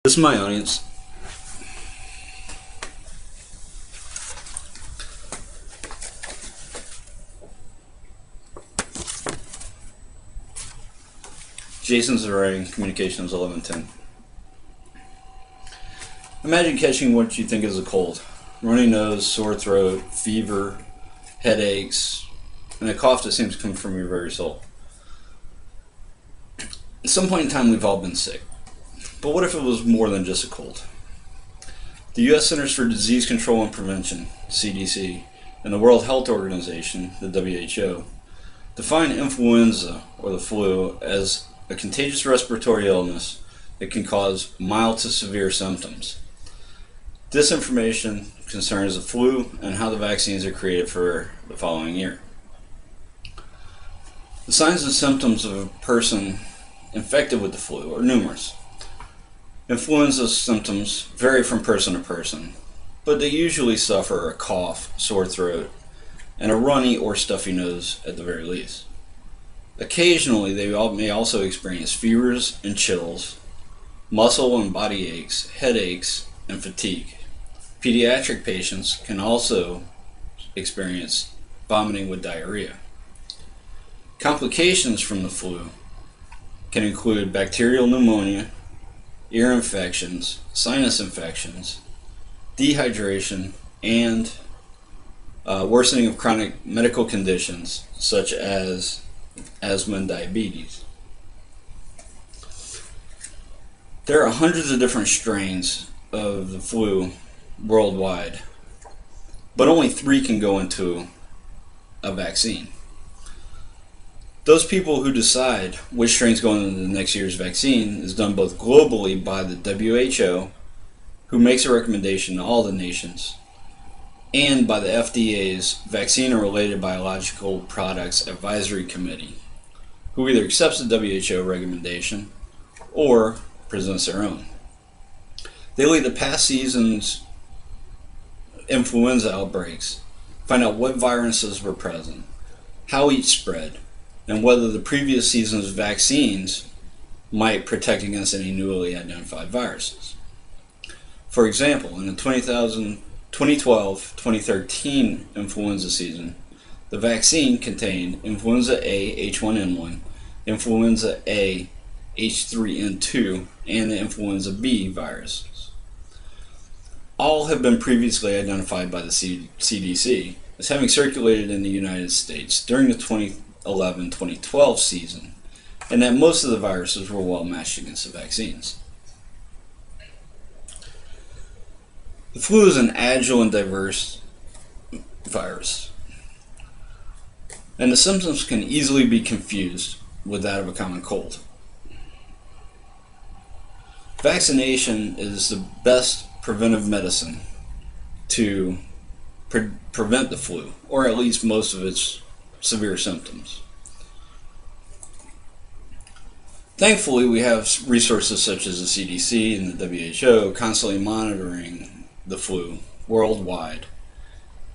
This is my audience. Jason Zarang, Communications 1110. Imagine catching what you think is a cold. Runny nose, sore throat, fever, headaches, and a cough that seems to come from your very soul. At some point in time, we've all been sick. But what if it was more than just a cold? The U.S. Centers for Disease Control and Prevention, CDC, and the World Health Organization, the WHO, define influenza, or the flu, as a contagious respiratory illness that can cause mild to severe symptoms. This information concerns the flu and how the vaccines are created for the following year. The signs and symptoms of a person infected with the flu are numerous. Influenza symptoms vary from person to person, but they usually suffer a cough, sore throat, and a runny or stuffy nose at the very least. Occasionally, they may also experience fevers and chills, muscle and body aches, headaches, and fatigue. Pediatric patients can also experience vomiting with diarrhea. Complications from the flu can include bacterial pneumonia, ear infections, sinus infections, dehydration, and worsening of chronic medical conditions such as asthma and diabetes. There are hundreds of different strains of the flu worldwide, but only 3 can go into a vaccine. Those people who decide which strains go into the next year's vaccine is done both globally by the WHO, who makes a recommendation to all the nations, and by the FDA's Vaccine and Related Biological Products Advisory Committee, who either accepts the WHO recommendation or presents their own. They look at the past season's influenza outbreaks, find out what viruses were present, how each spread, and whether the previous season's vaccines might protect against any newly identified viruses. For example, in the 2012-2013 influenza season, the vaccine contained influenza A H1N1, influenza A H3N2, and the influenza B viruses. All have been previously identified by the CDC as having circulated in the United States during the 2011-2012 season, and that most of the viruses were well matched against the vaccines. The flu is an agile and diverse virus, and the symptoms can easily be confused with that of a common cold. Vaccination is the best preventive medicine to prevent the flu, or at least most of its severe symptoms. Thankfully, we have resources such as the CDC and the WHO constantly monitoring the flu worldwide,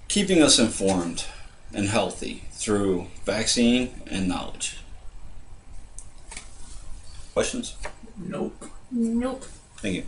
keeping us informed and healthy through vaccine and knowledge. Questions? Nope. Nope. Thank you.